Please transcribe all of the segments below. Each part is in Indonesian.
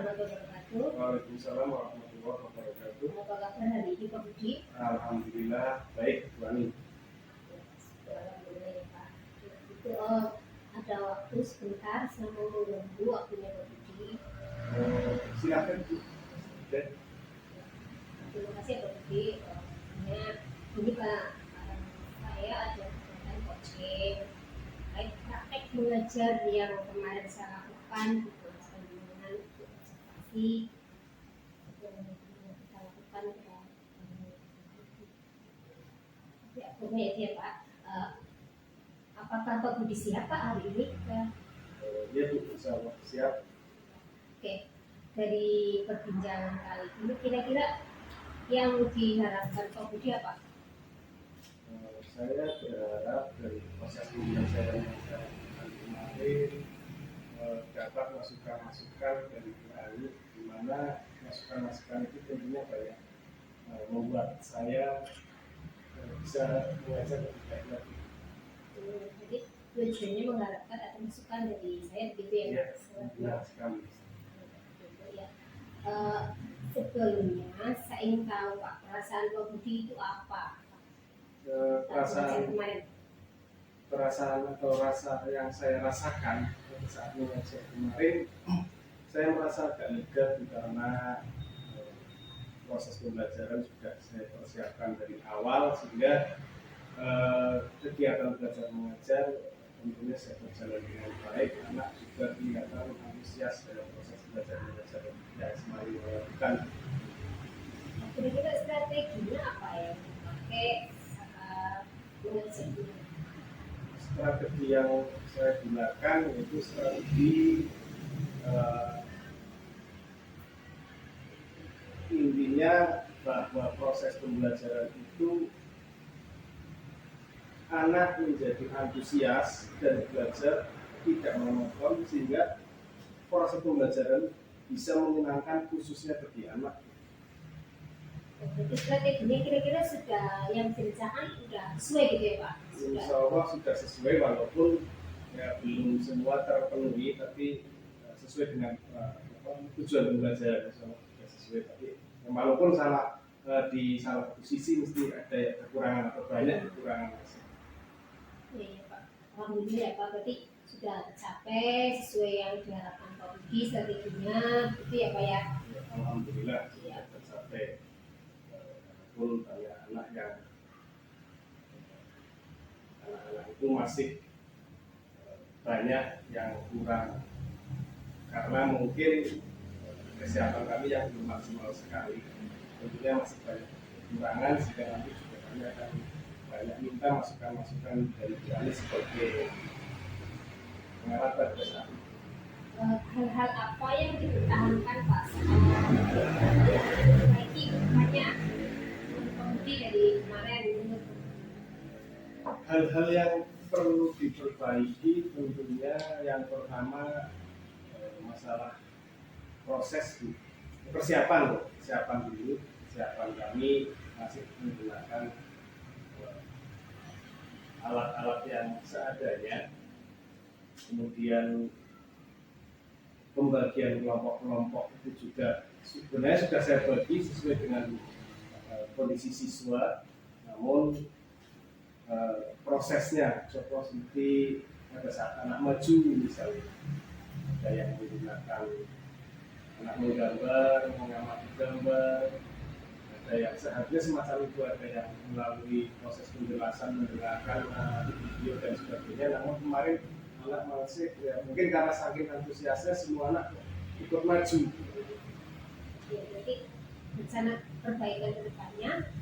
warahmatullahi wabarakatuh. Waalaikumsalam warahmatullahi wabarakatuh. Apa kabar hari ini Pak Budi? Alhamdulillah baik, Bu Ani. Alhamdulillah ya Pak. Itu ada waktu sebentar, saya mau menunggu waktunya Pak Budi. Silakan Bu. Terima kasih Pak Budi. Ini Pak, saya ada kegiatan coaching terkait praktek mengajar yang kemarin saya lakukan di kelas pembinaan untuk observasi yang kita lakukan ya, boleh ya Pak. Apakah Pak Budi siap Pak hari ini? Ya Bu, insyaallah siap. Oke, dari perbincangan kali ini kira-kira yang diharapkan Pak Budi apa? Saya berharap dari proses pembelajaran yang saya lakukan kemarin dapat masukan-masukan dari Bu Ani, di mana masukan-masukan itu tentunya banyak membuat saya bisa mengajar lebih baik lagi. Jadi tujuannya mengharapkan ada masukan dari saya begitu ya? Ya, benar sekali. Ya. Sebelumnya saya ingin tahu Pak, perasaan Pak Budi itu apa? Perasaan atau rasa yang saya rasakan saat mengajar kemarin, saya merasa agak lega karena proses pembelajaran sudah saya persiapkan dari awal, sehingga kegiatan belajar mengajar tentunya saya berjalan dengan baik. Anak juga kelihatan antusias dalam proses belajar mengajar yang semakin melakukan. Kira-kira strateginya apa ya dipakai mengajar ini? Strategi yang saya gunakan yaitu strategi intinya bahwa proses pembelajaran itu anak menjadi antusias dan belajar tidak monoton, sehingga proses pembelajaran bisa menyenangkan khususnya bagi anak. Strateginya kira-kira sudah yang direncanakan sudah sesuai gitu ya Pak? Insya Allah sudah sesuai, walaupun ya belum semua terpenuhi, tapi sesuai dengan tujuan pembelajaran. Insya Allah sudah sesuai, tapi walaupun di salah satu sisi mesti ada kekurangan atau banyak kekurangan. Iya Pak, alhamdulillah ya Pak, berarti sudah tercapai sesuai yang diharapkan Pak Budi strateginya, itu ya Pak ya? Ya, alhamdulillah sudah tercapai. Walaupun banyak anak itu masih banyak yang kurang, karena mungkin kesiapan kami yang belum maksimal sekali. Tentunya masih banyak kekurangan, sehingga nanti juga kami akan banyak minta masukan-masukan dari Bu Ani sebagai pengarah pada saat ini. Hal-hal apa yang dipertahankan Pak perbaiki banyak Pak Budi dari kemarin? Hal-hal yang perlu diperbaiki tentunya yang pertama masalah proses persiapan dulu. Persiapan kami masih menggunakan alat-alat yang seadanya. Kemudian pembagian kelompok-kelompok itu juga sebenarnya sudah saya bagi sesuai dengan kondisi siswa, namun prosesnya contoh seperti pada saat anak maju misalnya, ada yang menggunakan anak menggambar, mengamati gambar, ada yang seharusnya semacam itu, ada yang melalui proses penjelasan mendengarkan video dan sebagainya. Namun kemarin anak masih ya, mungkin karena saking antusiasnya semua anak ikut maju. Ya, berarti rencana perbaikan ke depannya,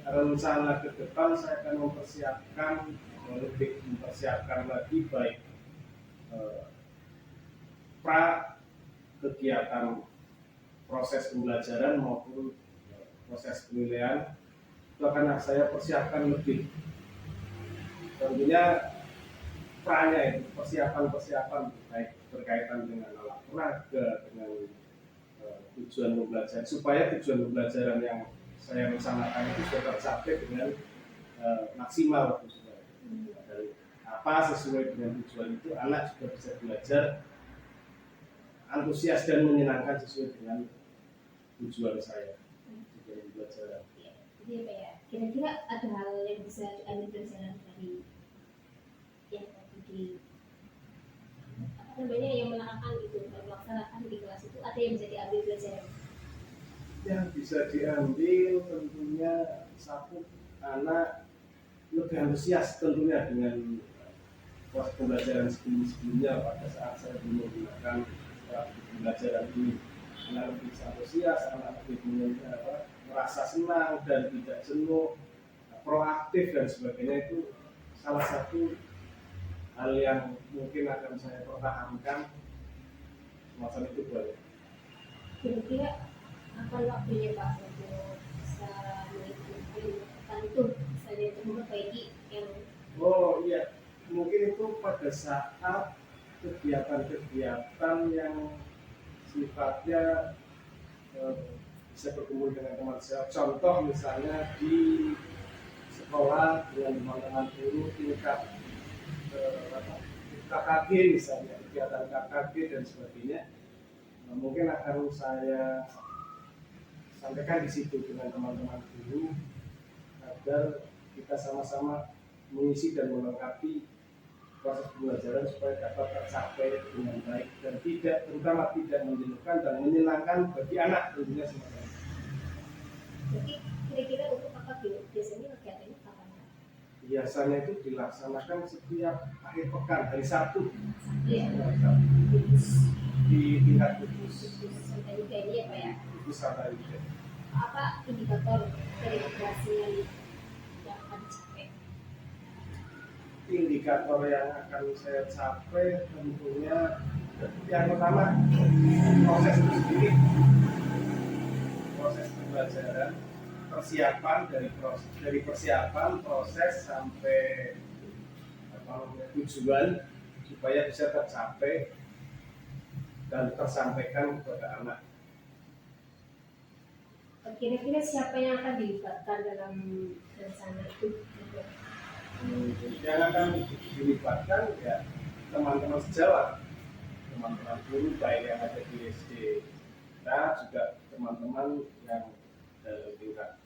rencana ke depan saya akan mempersiapkan lagi baik pra kegiatan proses pembelajaran maupun proses penilaian. Itu akan saya persiapkan lebih. Tentunya pra-nya itu persiapan baik berkaitan dengan alat peraga, dengan tujuan pembelajaran, supaya tujuan pembelajaran yang saya rencanakan itu sudah tercapai dengan maksimal. Dan apa sesuai dengan tujuan itu, anak juga bisa belajar antusias dan menyenangkan sesuai dengan tujuan saya dengan pelajaran. Ya, jadi apa ya? Kira-kira ada hal yang bisa diambil pelajaran dari yang tadi di apa namanya yang melakukan gitu, melaksanakan di kelas itu ada yang bisa diambil pelajaran. Yang bisa diambil tentunya satu, anak lebih antusias tentunya dengan kelas pembelajaran sebelumnya pada saat saya belum menggunakan pembelajaran ini. Anak lebih antusias, anak lebih merasa senang dan tidak jenuh, proaktif dan sebagainya. Itu salah satu hal yang mungkin akan saya pertahankan semacam itu boleh. Kira-kira apa waktunya Pak untuk bisa melakukan itu, misalnya untuk memperbaiki yang Oh iya, mungkin itu pada saat kegiatan-kegiatan yang sifatnya bisa berkumpul dengan teman saya. Contoh misalnya di sekolah dengan teman-teman guru tingkat KKG misalnya, kegiatan KKG dan sebagainya. Mungkin akan saya sampaikan di situ dengan teman-teman guru agar kita sama-sama mengisi dan melengkapi proses pembelajaran supaya dapat tercapai dengan baik dan terutama tidak menjenuhkan dan menyenangkan bagi anak tentunya semuanya. jadi kira-kira untuk kakak biasanya kegiatannya kapan? Biasanya itu dilaksanakan setiap akhir pekan hari Sabtu. Ya, Di tingkat khusus sampai juga ini ya Pak ya. khusus sampai juga. Apa indikator dari keberhasilan yang akan dicapai? Indikator yang akan saya capai tentunya yang pertama proses itu sendiri, proses pembelajaran, persiapan dari persiapan proses sampai tujuan supaya bisa tercapai dan tersampaikan kepada anak. Kira-kira siapa yang akan dilibatkan dalam rencana itu? Yang akan dilibatkan ya teman-teman sejawat, teman-teman guru baik yang ada di SD kita, juga teman-teman yang dalam tingkat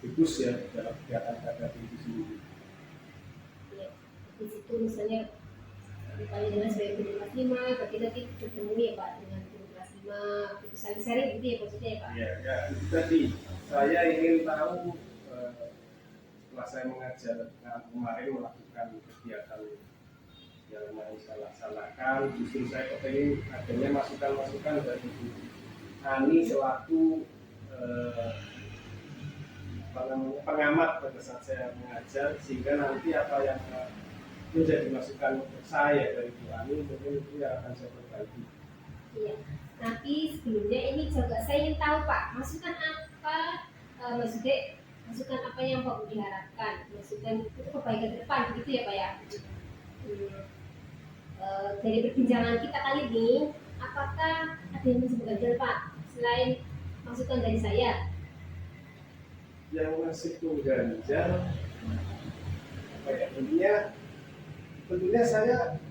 gugus ya dalam kegiatan KKB itu sendiri. Ya, di situ misalnya misalnya dengan sebagai guru kelas 5, berarti nanti bertemu ya Pak dengan guru kelas 5, itu saling sharing gitu ya maksudnya ya Pak? Ya, itu tadi saya ingin tahu setelah saya mengajar kemarin melakukan kegiatan yang mau saya laksanakan, justru saya kepengen adanya masukan-masukan dari Bu Ani selaku pengamat pada saat saya mengajar, sehingga nanti apa yang menjadi masukan untuk saya dari Bu Ani mungkin itu yang akan saya perbaiki. Iya. Tapi sebelumnya ini juga saya ingin tahu Pak, masukan apa maksudnya masukan apa yang Pak Budi harapkan, masukan itu kebaikan ke depan begitu ya Pak ya. Dari perbincangan kita kali ini, apakah ada yang masih mengganjal Pak selain masukan dari saya? Yang masih mengganjal apa ya, tentunya saya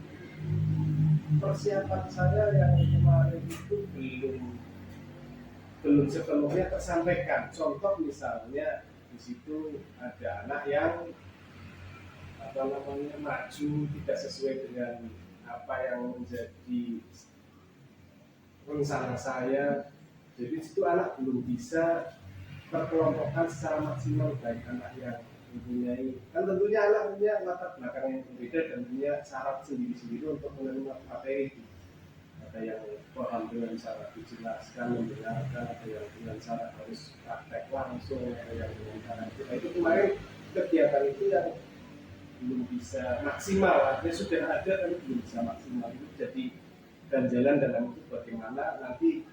persiapan saya yang kemarin itu belum sepenuhnya tersampaikan. Contoh misalnya di situ ada anak yang maju tidak sesuai dengan apa yang menjadi rencana saya. Jadi situ anak belum bisa terkelompokkan secara maksimal baik anak yang mempunyai, kan tentunya anak punya latar belakang yang berbeda dan punya syarat sendiri-sendiri untuk menerima materi itu. Ada yang paham dengan cara dijelaskan, mendengarkan, ada yang dengan cara harus praktek langsung, ada yang dengan cara itu. Nah, itu kemarin kegiatan itu yang belum bisa maksimal, artinya sudah ada tapi belum bisa maksimal. Itu jadi ganjalan dalam itu bagaimana nanti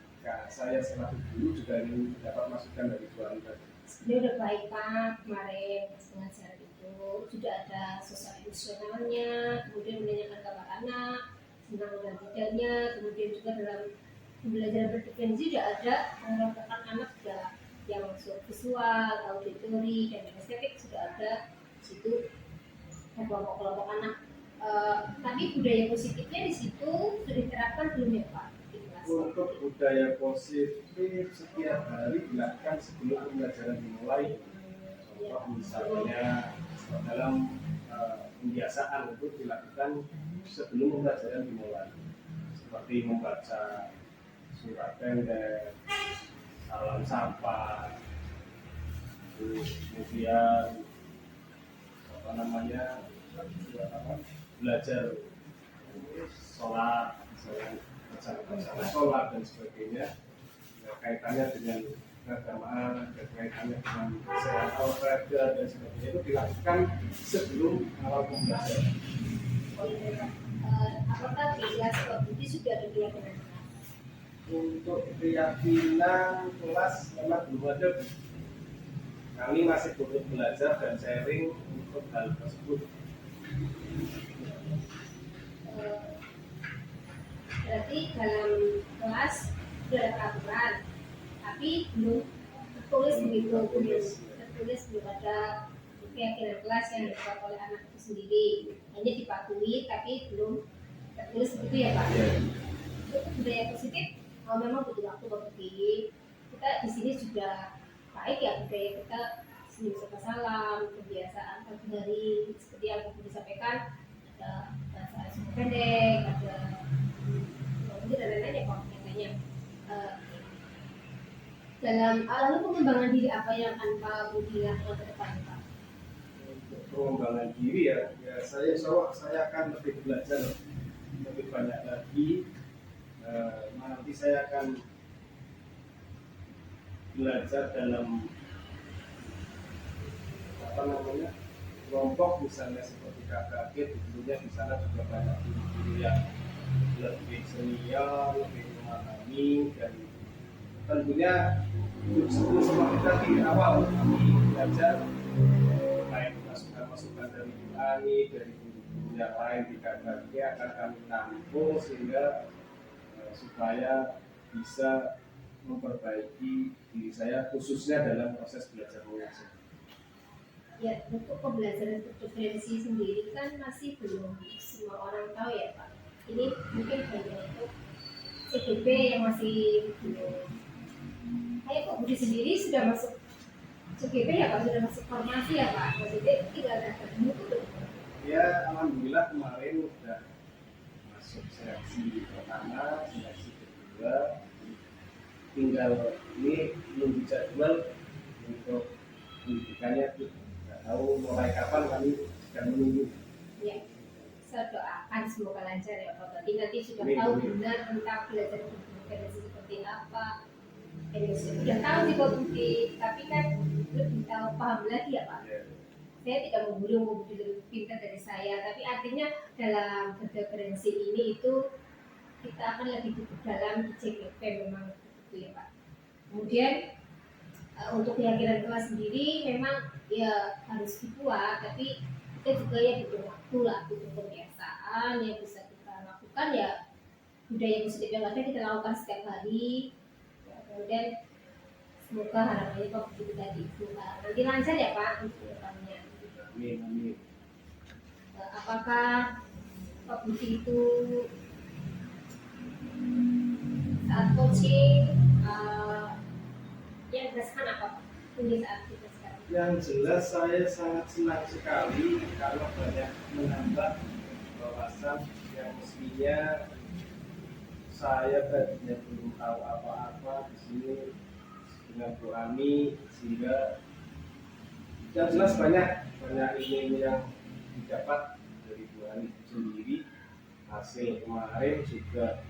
saya selaku guru juga ingin dapat masukan dari Bu Ani tadi. Sebenarnya udah baik Pak, kemarin pas pengajaran itu sudah ada sosial emosionalnya, kemudian menanyakan kabar anak, senang dan tidaknya, kemudian juga dalam pembelajaran berpikir juga ada mengelompokkan anak juga yang masuk visual, auditori, dan estetik sudah ada di situ kelompok-kelompok anak Tapi budaya positifnya di situ sudah diterapkan belum ya Pak di kelas? Untuk budaya positif setiap hari dilakukan sebelum pembelajaran dimulai. Contoh misalnya dalam pembiasaan itu dilakukan sebelum pembelajaran dimulai, seperti membaca surat pendek, salam sapa, kemudian apa namanya belajar sholat, misalnya bacaan sholat dan sebagainya, kaitannya dengan keagamaan, kaitannya dengan kesehatan olahraga dan sebagainya itu dilakukan sebelum awal pembelajaran. Apakah di kelas Pak Budi sudah ada keyakinan kelas? Untuk keyakinan kelas memang belum ada. Kami masih butuh belajar dan sharing untuk hal tersebut. Berarti dalam kelas sudah ada peraturan, tapi belum tertulis begitu, belum ada keyakinan kelas yang dibuat oleh anak itu sendiri, hanya dipatuhi tapi belum tertulis begitu ya Pak. Untuk budaya positif, memang butuh waktu Pak Budi. Kita di sini sudah baik ya budaya kita, sini sapa salam, kebiasaan pagi hari seperti yang Pak Budi sampaikan, ada bahasa pendek, ada dan lain-lain ya Pak, yang lainnya. Lalu pengembangan diri apa yang Pak Budi lakukan ke depan Pak? Untuk pengembangan diri ya saya akan lebih belajar lebih banyak lagi. Nanti saya akan belajar dalam apa namanya kelompok, misalnya seperti KKG, tentunya di sana juga banyak guru-guru yang lebih senior, lebih memahami, dan tentunya seperti tadi awal kami belajar terkait masukan-masukan dari Bu Ani, dari guru-guru yang lain di KKG akan kami tampung sehingga supaya bisa memperbaiki diri saya khususnya dalam proses belajar mengajar. Ya, untuk pembelajaran cryptocurrency sendiri kan masih belum semua orang tahu ya Pak. Ini mungkin hanya untuk CGP yang masih belum. Kayak Pak Budi sendiri sudah masuk CGP ya Pak, sudah masuk formasi ya Pak. Maksudnya tidak ada ketemu tuh. Ya, alhamdulillah kemarin sudah masuk seleksi pertama, seleksi kedua. Tinggal ini belum jadwal untuk pendidikannya, tidak tahu mulai kapan, kami sedang menunggu. Ya, saya doakan semoga lancar ya Pak. Berarti nanti sudah tahu benar tentang belajar cryptocurrency seperti apa. Sudah tahu di Pak Budi, tapi kan lebih tahu paham lagi ya Pak. Saya tidak menggurui Pak Budi lebih pintar dari saya, tapi artinya dalam cryptocurrency ini itu kita akan lebih dalam di CGP memang itu ya Pak. Kemudian untuk keyakinan kelas sendiri memang ya harus dibuat, tapi kita juga ya butuh waktu lah, butuh kebiasaan yang bisa kita lakukan ya. Budaya positif yang ada kita lakukan setiap hari ya, kemudian semoga harapannya Pak Budi tadi itu nanti lancar ya Pak untuk depannya. Amin. Apakah Pak Budi itu saat coaching yang dirasakan apa Pak ini saat kita sekarang? Yang jelas saya sangat senang sekali karena banyak menambah wawasan yang mestinya saya tadinya belum tahu apa-apa di sini dengan Bu Ani, sehingga yang jelas banyak ilmu yang didapat dari Bu Ani sendiri. Hasil kemarin juga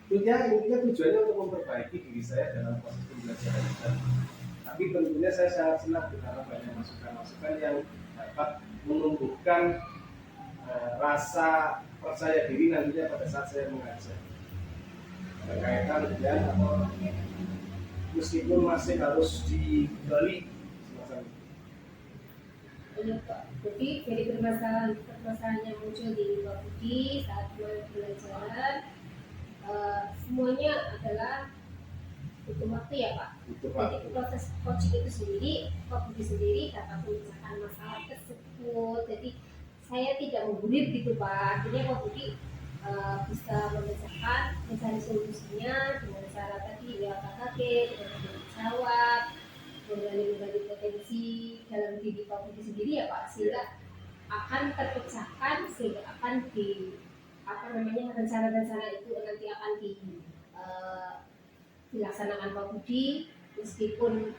intinya tujuannya untuk memperbaiki diri saya dalam proses pembelajaran. Tapi tentunya saya sangat senang karena banyak masukan-masukan yang dapat menumbuhkan rasa percaya diri nantinya pada saat saya mengajar. Berkaitan dengan apa, meskipun masih harus digali semacam itu. Jadi dari permasalahan yang muncul di Pak Budi saat pembelajaran, semuanya adalah butuh waktu ya Pak. Jadi proses coaching itu sendiri, Pak Budi sendiri dapat memecahkan masalah tersebut. Jadi saya tidak membulir gitu Pak. Akhirnya Pak Budi bisa memecahkan, mencari solusinya dengan cara tadi ya KKG, dengan adanya pesawat, menggali potensi dalam diri Pak Budi sendiri ya Pak, sehingga akan terpecahkan, sehingga akan di apa namanya rencana-rencana itu nanti akan eh, dilaksanakan Pak Budi, meskipun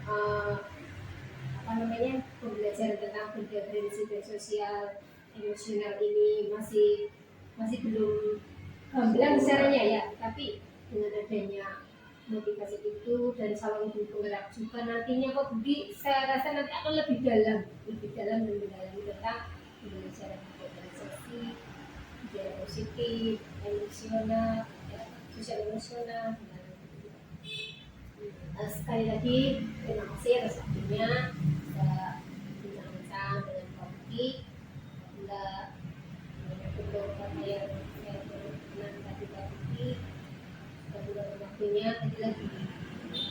eh, apa namanya pembelajaran tentang prinsip sosial emosional ini masih belum gamblang caranya ya, tapi dengan adanya motivasi itu dan saling penggerak juga nantinya Pak Budi saya rasa nanti akan lebih dalam dan mendalami tentang pembelajaran organisasi, budaya positif, emosional, ya, sosial emosional. Sekali lagi terima kasih atas waktunya bisa bincang-bincang dengan Pak Budi. Apabila banyak beberapa yang saya berkenan tadi Pak Budi, kita waktunya tadi lagi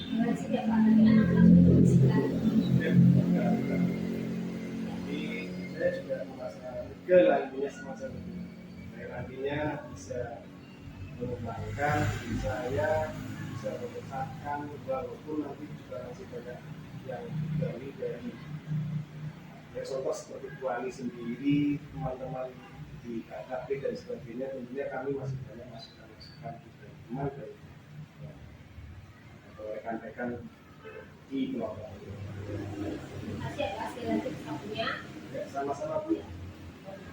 gimana sih ya Pak, nanti anak-anak itu silakan. Ya, jadi saya juga merasa lega lah intinya semacam itu. Saya nantinya bisa mengembangkan diri saya, bisa memecahkan, walaupun nanti juga masih banyak yang digali dari ya contoh seperti Kuali sendiri, teman-teman di KKP dan sebagainya, tentunya kami masih banyak masukan-masukan dari teman dari atau rekan-rekan di kelompok. Terima kasih ya Pak, sekali lagi waktunya. Ya, sama-sama Bu.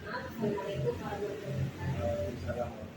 Assalamualaikum warahmatullahi wabarakatuh. Waalaikumsalam.